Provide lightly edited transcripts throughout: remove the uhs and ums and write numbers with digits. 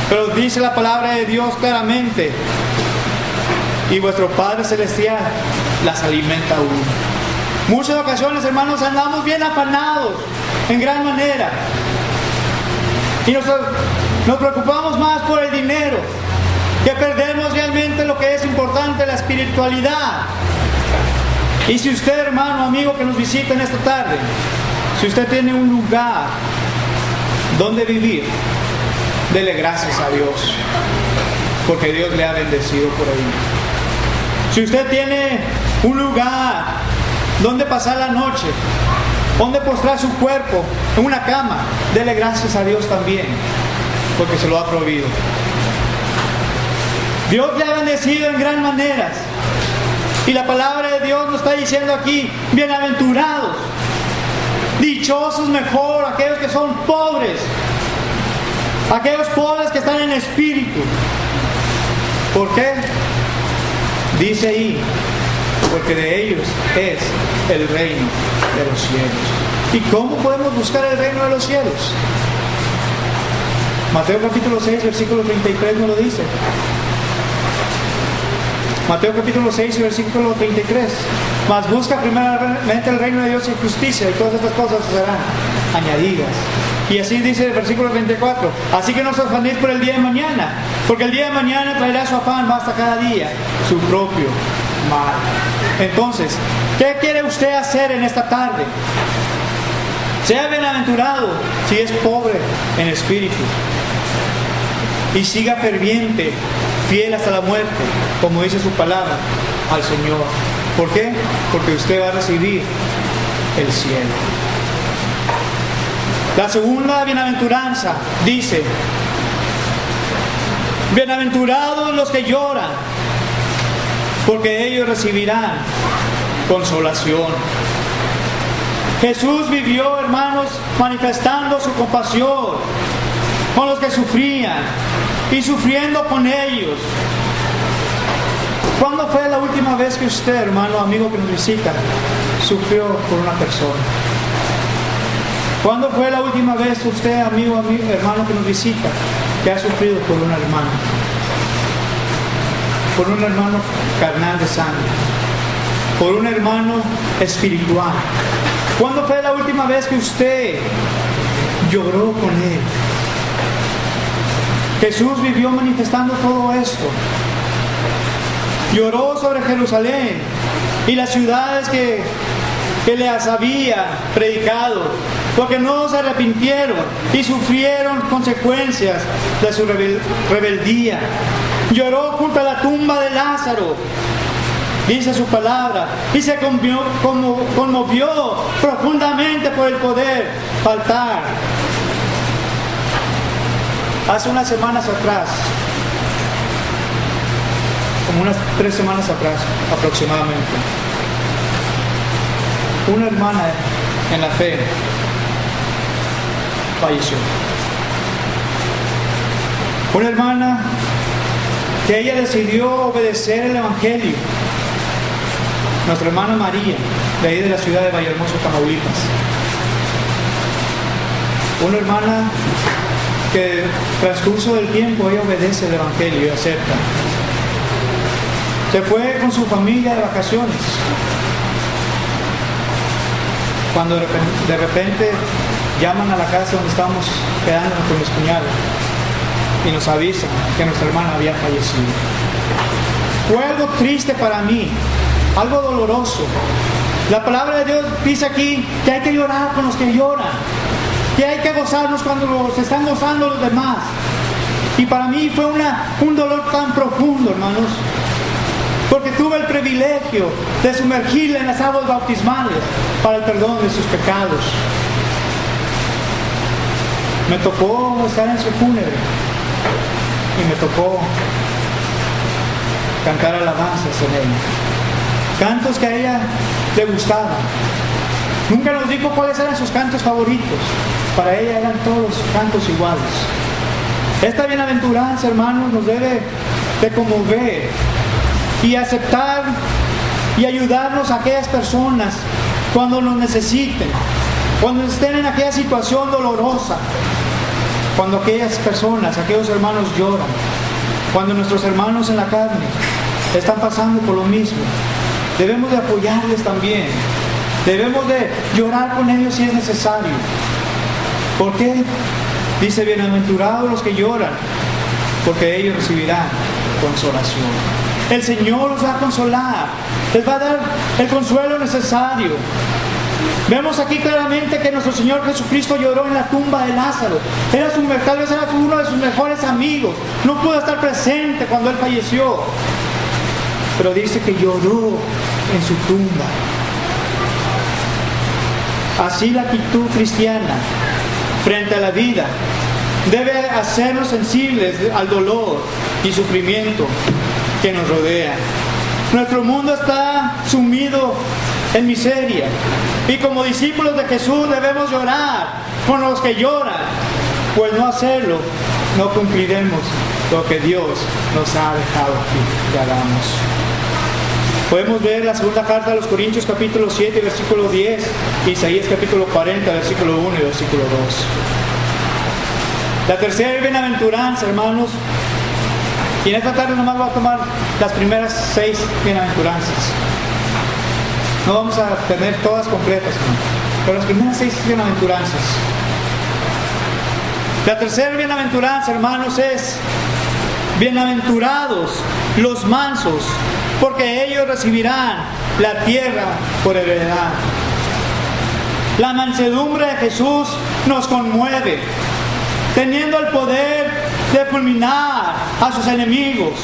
Pero dice la palabra de Dios claramente: y vuestro Padre Celestial las alimenta aún. Muchas ocasiones, hermanos, andamos bien afanados en gran manera. Y nos preocupamos más por el dinero, que perdemos realmente lo que es importante, la espiritualidad. Y si usted, hermano, amigo que nos visita en esta tarde, si usted tiene un lugar donde vivir, dele gracias a Dios, porque Dios le ha bendecido por ahí. Si usted tiene un lugar donde pasar la noche, donde postrar su cuerpo en una cama, dele gracias a Dios también, porque se lo ha prohibido. Dios le ha bendecido en gran maneras. Y la palabra de Dios nos está diciendo aquí: bienaventurados, dichosos mejor aquellos que son pobres, aquellos pobres que están en espíritu. ¿Por qué? Dice ahí: porque de ellos es el reino de los cielos. ¿Y cómo podemos buscar el reino de los cielos? Mateo capítulo 6, versículo 33 nos lo dice. Mateo capítulo 6, versículo 33. Mas busca primeramente el reino de Dios y justicia, y todas estas cosas serán añadidas. Y así dice el versículo 34: así que no os afanéis por el día de mañana, porque el día de mañana traerá su afán, basta cada día su propio mal. Entonces, ¿qué quiere usted hacer en esta tarde? Sea bienaventurado si es pobre en espíritu, y siga ferviente, fiel hasta la muerte, como dice su palabra, al Señor. ¿Por qué? Porque usted va a recibir el cielo. La segunda bienaventuranza dice: bienaventurados los que lloran, porque ellos recibirán consolación. Jesús vivió, hermanos, manifestando su compasión con los que sufrían y sufriendo con ellos. ¿Cuándo fue la última vez que usted, hermano, amigo que nos visita, sufrió por una persona? ¿Cuándo fue la última vez que usted, amigo, hermano que nos visita, que ha sufrido por un hermano? Por un hermano carnal de sangre, por un hermano espiritual. ¿Cuándo fue la última vez que usted lloró con él? Jesús vivió manifestando todo esto. Lloró sobre Jerusalén y las ciudades que les había predicado, porque no se arrepintieron y sufrieron consecuencias de su rebeldía. Lloró junto a la tumba de Lázaro, dice su palabra, y se conmovió profundamente por el poder faltar. Hace unas semanas atrás, como unas 3 semanas atrás aproximadamente, una hermana en la fe falleció. Una hermana que ella decidió obedecer el Evangelio. Nuestra hermana María, de ahí de la ciudad de Vallehermoso, Tamaulipas. Una hermana que transcurso del tiempo ella obedece el Evangelio y acepta. Se fue con su familia de vacaciones. Cuando de repente llaman a la casa donde estábamos quedándonos con mis cuñados y nos avisan que nuestra hermana había fallecido. Fue algo triste para mí, algo doloroso. La palabra de Dios dice aquí que hay que llorar con los que lloran, que hay que gozarnos cuando se están gozando los demás. Y para mí fue un dolor tan profundo, hermanos, porque tuve el privilegio de sumergirle en las aguas bautismales para el perdón de sus pecados. Me tocó estar en su fúnebre y me tocó cantar alabanzas en ella, cantos que a ella le gustaban. Nunca nos dijo cuáles eran sus cantos favoritos, para ella eran todos cantos iguales. Esta bienaventuranza, hermanos, nos debe de conmover y aceptar y ayudarnos a aquellas personas cuando nos necesiten, cuando estén en aquella situación dolorosa. cuando aquellas personas, aquellos hermanos lloran, cuando nuestros hermanos en la carne están pasando por lo mismo, debemos de apoyarles también. Debemos de llorar con ellos si es necesario. ¿Por qué? Dice, bienaventurados los que lloran, porque ellos recibirán consolación. El Señor los va a consolar, les va a dar el consuelo necesario. Vemos aquí claramente que nuestro Señor Jesucristo lloró en la tumba de Lázaro. Tal vez era uno de sus mejores amigos. No pudo estar presente cuando él falleció, pero dice que lloró en su tumba. Así la actitud cristiana frente a la vida debe hacernos sensibles al dolor y sufrimiento que nos rodea. Nuestro mundo está sumido en miseria, y como discípulos de Jesús debemos llorar con los que lloran, pues no hacerlo no cumpliremos lo que Dios nos ha dejado aquí que hagamos. Podemos ver la segunda carta a los Corintios capítulo 7 versículo 10, Isaías capítulo 40 versículo 1 y versículo 2. La tercera bienaventuranza, hermanos, y en esta tarde nomás voy a tomar las primeras 6 bienaventuranzas. No vamos a tener todas completas, pero las primeras 6 bienaventuranzas. La tercera bienaventuranza, hermanos, es: bienaventurados los mansos, porque ellos recibirán la tierra por heredad. La mansedumbre de Jesús nos conmueve, teniendo el poder de fulminar a sus enemigos.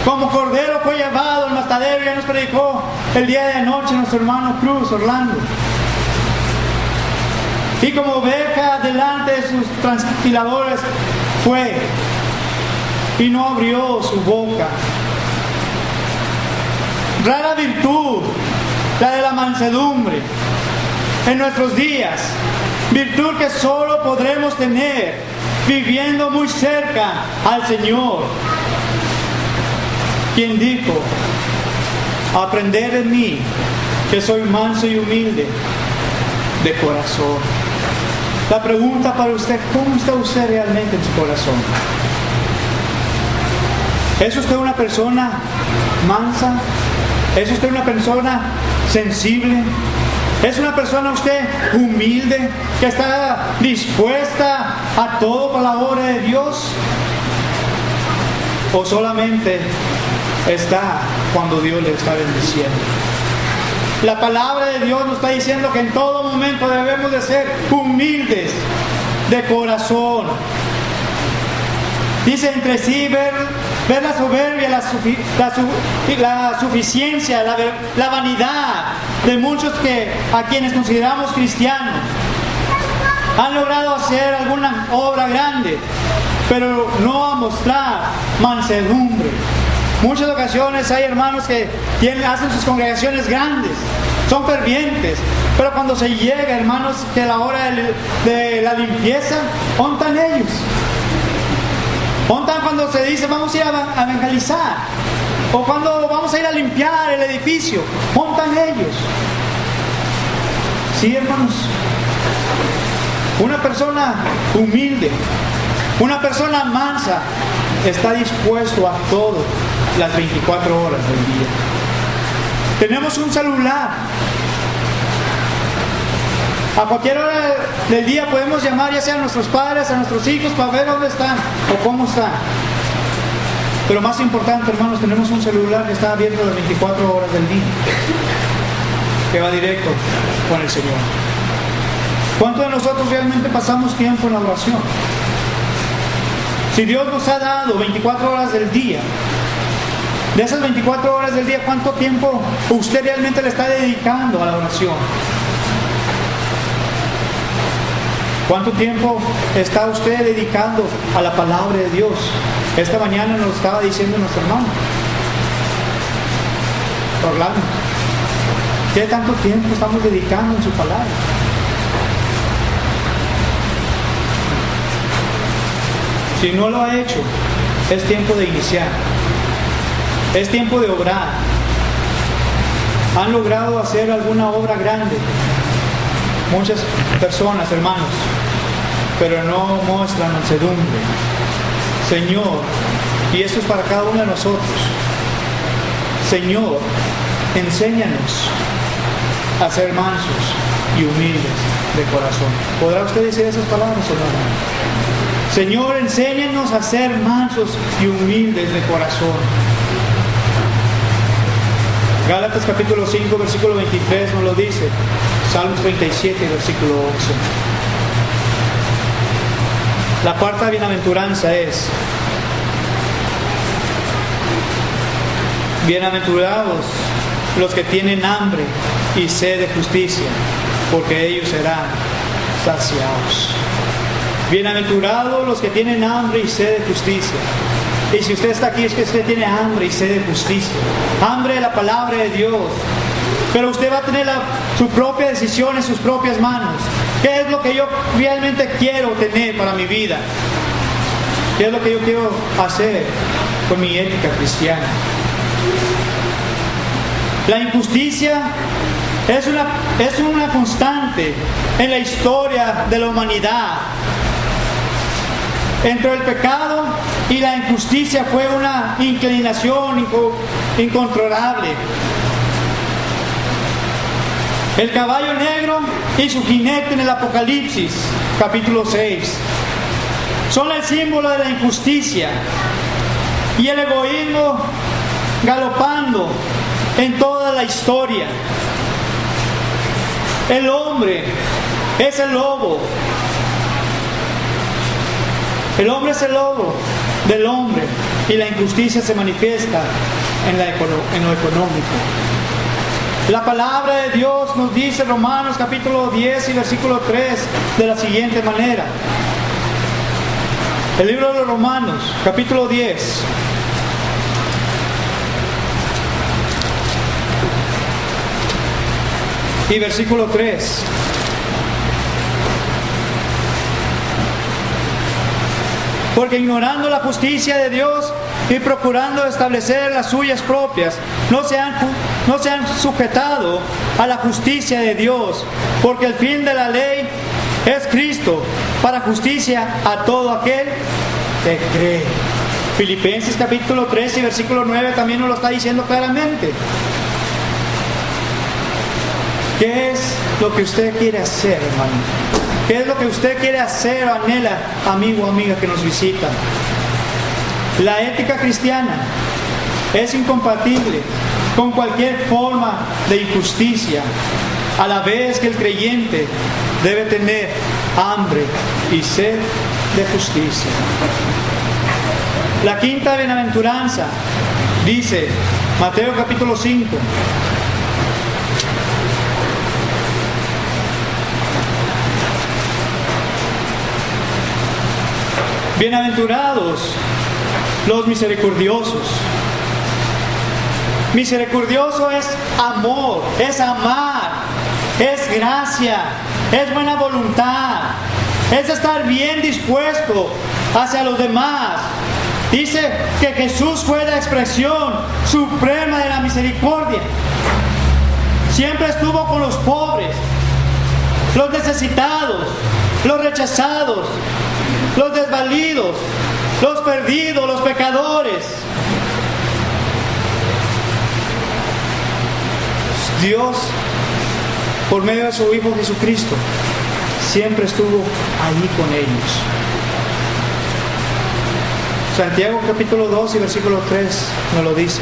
Como cordero fue llevado al matadero, ya nos predicó el día de anoche nuestro hermano Cruz, Orlando. Y como oveja delante de sus tranquiladores fue, y no abrió su boca. Rara virtud, la de la mansedumbre, en nuestros días, virtud que solo podremos tener viviendo muy cerca al Señor, quien dijo: aprended de mí, que soy manso y humilde de corazón. La pregunta para usted: ¿cómo está usted realmente en su corazón? ¿Es usted una persona mansa? ¿Es usted una persona sensible? ¿Es una persona usted humilde, que está dispuesta a todo para la obra de Dios? ¿O solamente está cuando Dios le está bendiciendo? La palabra de Dios nos está diciendo que en todo momento debemos de ser humildes de corazón. Dice entre sí ver la soberbia, la suficiencia, la vanidad de muchos a quienes consideramos cristianos. Han logrado hacer alguna obra grande, pero no a mostrar mansedumbre. Muchas ocasiones hay hermanos que hacen sus congregaciones grandes, son fervientes, pero cuando se llega, hermanos, que la hora de la limpieza, ¿dónde están ellos? ¿Dónde están cuando se dice vamos a ir a evangelizar? O cuando vamos a ir a limpiar el edificio, ¿dónde están ellos? Sí, hermanos, una persona humilde, una persona mansa, está dispuesto a todo las 24 horas del día. Tenemos un celular. A cualquier hora del día podemos llamar, ya sea a nuestros padres, a nuestros hijos, para ver dónde están o cómo están. Pero más importante, hermanos, tenemos un celular que está abierto las 24 horas del día, que va directo con el Señor. ¿Cuántos de nosotros realmente pasamos tiempo en la oración? Si Dios nos ha dado 24 horas del día, de esas 24 horas del día, ¿cuánto tiempo usted realmente le está dedicando a la oración? ¿Cuánto tiempo está usted dedicando a la palabra de Dios? Esta mañana nos estaba diciendo nuestro hermano Orlando, ¿qué tanto tiempo estamos dedicando en su palabra? Si no lo ha hecho, es tiempo de iniciar. Es tiempo de obrar. ¿Han logrado hacer alguna obra grande? Muchas personas, hermanos, pero no muestran mansedumbre. Señor, y esto es para cada uno de nosotros, Señor, enséñanos a ser mansos y humildes de corazón. ¿Podrá usted decir esas palabras o no? Señor, enséñanos a ser mansos y humildes de corazón. Gálatas capítulo 5, versículo 23 nos lo dice. Salmos 37, versículo 11. La cuarta bienaventuranza es: bienaventurados los que tienen hambre y sed de justicia, porque ellos serán saciados. Bienaventurados los que tienen hambre y sed de justicia. Y si usted está aquí es que usted tiene hambre y sed de justicia, hambre de la palabra de Dios. Pero usted va a tener su propia decisión en sus propias manos. ¿Qué es lo que yo realmente quiero tener para mi vida? ¿Qué es lo que yo quiero hacer con mi ética cristiana? La injusticia es una constante en la historia de la humanidad. Entre el pecado y la injusticia fue una inclinación incontrolable. El caballo negro y su jinete en el Apocalipsis, capítulo 6, son el símbolo de la injusticia y el egoísmo galopando en toda la historia. El hombre es el lobo. El hombre es el lobo del hombre y la injusticia se manifiesta en lo económico. La palabra de Dios nos dice, Romanos capítulo 10 y versículo 3, de la siguiente manera. El libro de los Romanos, capítulo 10. Y versículo 3. Porque ignorando la justicia de Dios y procurando establecer las suyas propias, no se han sujetado a la justicia de Dios, porque el fin de la ley es Cristo, para justicia a todo aquel que cree. Filipenses capítulo 3 y versículo 9 también nos lo está diciendo claramente. ¿Qué es lo que usted quiere hacer, hermano? ¿Qué es lo que usted quiere hacer o anhela, amigo o amiga que nos visita? La ética cristiana es incompatible con cualquier forma de injusticia, a la vez que el creyente debe tener hambre y sed de justicia. La quinta bienaventuranza dice, Mateo capítulo 5, bienaventurados los misericordiosos. Misericordioso es amor, es amar, es gracia, es buena voluntad, es estar bien dispuesto hacia los demás. Dice que Jesús fue la expresión suprema de la misericordia. Siempre estuvo con los pobres, los necesitados, los rechazados, los desvalidos, los perdidos, los pecadores. Dios, por medio de su Hijo Jesucristo, siempre estuvo allí con ellos. Santiago capítulo 2 y versículo 3 nos lo dice.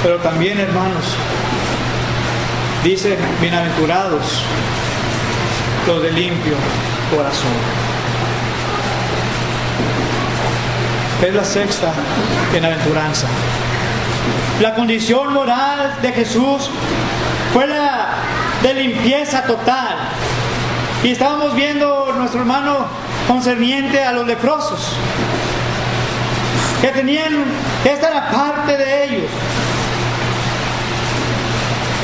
Pero también, hermanos, dice, bienaventurados los de limpio corazón. Es la sexta bienaventuranza. La condición moral de Jesús fue la de limpieza total. Y estábamos viendo nuestro hermano concerniente a los leprosos, que tenían, esta era parte de ellos.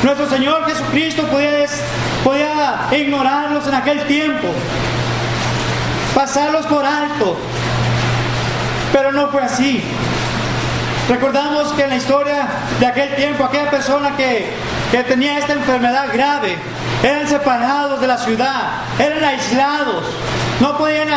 Nuestro Señor Jesucristo podía ignorarlos en aquel tiempo, pasarlos por alto, pero no fue así. Recordamos que en la historia de aquel tiempo, aquella persona que que tenía esta enfermedad grave, eran separados de la ciudad, eran aislados, no podían